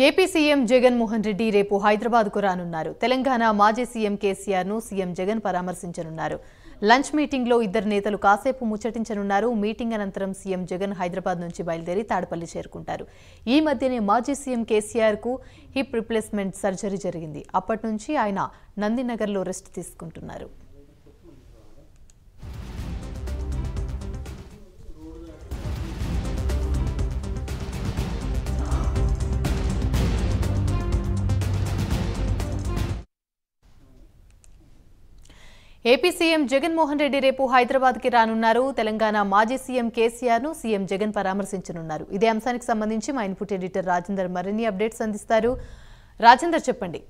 AP CM Jagan Mohan Reddy రేపు హైదరాబాద్ కు రానున్నారు. తెలంగాణ మాజీ సీఎం కేసీఆర్ ను సీఎం జగన్ పరామర్శించనున్నారు. లంచ్ మీటింగ్ లో ఇద్దరు నేతలు కాసేపు ముచ్చటించనున్నారు. మీటింగ్ అనంతరం సీఎం జగన్ హైదరాబాద్ నుంచి బయలుదేరి తాడపల్లి చేరుకుంటారు. ఈ మధ్యనే మాజీ సీఎం కేసీఆర్ కు హిప్ రిప్లేస్మెంట్ సర్జరీ జరిగింది. అప్పటి నుంచి ఆయన నందినగర్ లో రెస్ట్ తీసుకుంటున్నారు. ఏపీ సీఎం జగన్ మోహన్ రెడ్డి రేపు హైదరాబాద్ కి రానున్నారు. తెలంగాణ మాజీ సీఎం కేసీఆర్ ను సీఎం జగన్ పరామర్శించనున్నారు. ఇదే అంశానికి సంబంధించి మా ఇన్పుట్ ఎడిటర్ రాజేందర్ మరిన్ని అప్డేట్స్ అందిస్తారు. రాజేందర్, చెప్పండి.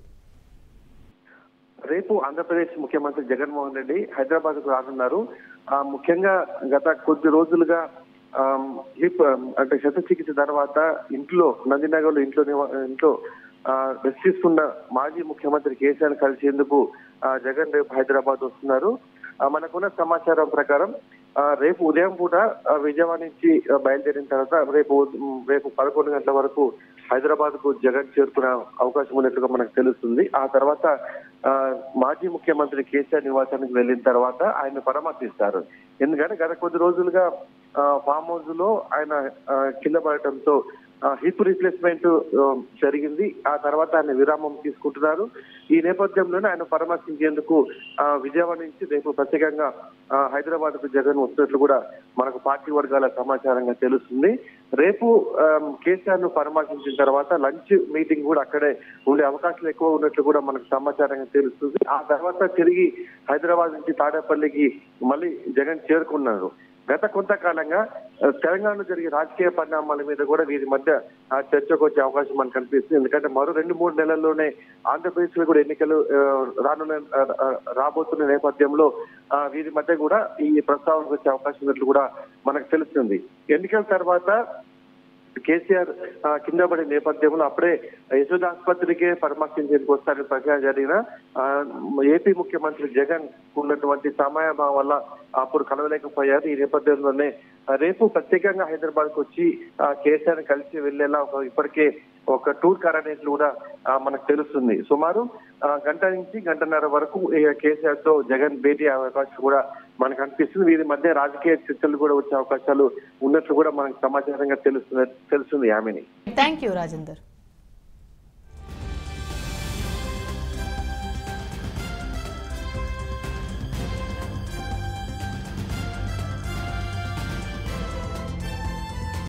రేపు ఆంధ్రప్రదేశ్ ముఖ్యమంత్రి జగన్మోహన్ రెడ్డి హైదరాబాద్ కు రానున్నారు. ముఖ్యంగా గత కొద్ది రోజులుగా హిప్ అంటే శస్త్రచికిత్స తర్వాత ఇంట్లో నందినగర్ లో ఇంట్లో రెస్ట్ తీసుకున్న మాజీ ముఖ్యమంత్రి కేసీఆర్ కలిసేందుకు జగన్ రేపు హైదరాబాద్ వస్తున్నారు. మనకున్న సమాచారం ప్రకారం రేపు ఉదయం పూట విజయవాడ నుంచి బయలుదేరిన తర్వాత రేపు 11 గంటల వరకు హైదరాబాద్ కు జగన్ చేరుకునే అవకాశం ఉన్నట్లుగా మనకు తెలుస్తుంది. ఆ తర్వాత మాజీ ముఖ్యమంత్రి కేసీఆర్ నివాసానికి వెళ్ళిన తర్వాత ఆయన పరామర్శిస్తారు. ఎందుకంటే గత కొద్ది రోజులుగా ఫామ్ హౌస్ లో ఆయన కింద పడటంతో హిప్ రిప్లేస్మెంట్ జరిగింది. ఆ తర్వాత ఆయన విరామం తీసుకుంటున్నారు. ఈ నేపథ్యంలోనే ఆయన పరామర్శించేందుకు విజయవాడ నుంచి రేపు ప్రత్యేకంగా హైదరాబాద్ కు జగన్ వస్తున్నట్లు కూడా మనకు పార్టీ వర్గాల సమాచారంగా తెలుస్తుంది. రేపు కేసీఆర్ ను పరామర్శించిన తర్వాత లంచ్ మీటింగ్ కూడా అక్కడే ఉండే అవకాశాలు ఎక్కువ ఉన్నట్లు కూడా మనకు సమాచారంగా తెలుస్తుంది. ఆ తర్వాత తిరిగి హైదరాబాద్ నుంచి తాడేపల్లికి మళ్ళీ జగన్ చేరుకున్నారు. గత కొంతకాలంగా తెలంగాణలో జరిగే రాజకీయ పరిణామాల మీద కూడా వీరి మధ్య చర్చకు వచ్చే అవకాశం మనకు కనిపిస్తుంది. ఎందుకంటే మరో 2-3 నెలల్లోనే ఆంధ్రప్రదేశ్ లో కూడా ఎన్నికలు రాబోతున్న నేపథ్యంలో వీరి మధ్య కూడా ఈ ప్రస్తావనకు వచ్చే అవకాశం ఉన్నట్లు కూడా మనకు తెలుస్తుంది. ఎన్నికల తర్వాత కేసీఆర్ కింద పడే నేపథ్యంలో అప్పుడే యశోద ఆసుపత్రికే పరామర్శించేందుకు వస్తారని ప్రచారం జరిగిన ఏపీ ముఖ్యమంత్రి జగన్ ఉన్నటువంటి సమయాభావం వల్ల అప్పుడు కలవలేకపోయారు. ఈ నేపథ్యంలోనే రేపు ప్రత్యేకంగా హైదరాబాద్ కు వచ్చి కేసీఆర్ కలిసి వెళ్లేలా ఇప్పటికే ఒక టూర్ కారనేట్లు కూడా మనకు తెలుస్తుంది. సుమారు గంట నుంచి గంటన్నర వరకు కేసీఆర్ తో జగన్ భేటీ అయ్యే అవకాశం కూడా మనకు అనిపిస్తుంది. వీరి మధ్య రాజకీయ చర్చలు కూడా వచ్చే అవకాశాలు ఉన్నట్లు కూడా మనకు సమాచారంగా తెలుస్తుంది. యామిని. Thank you Rajender.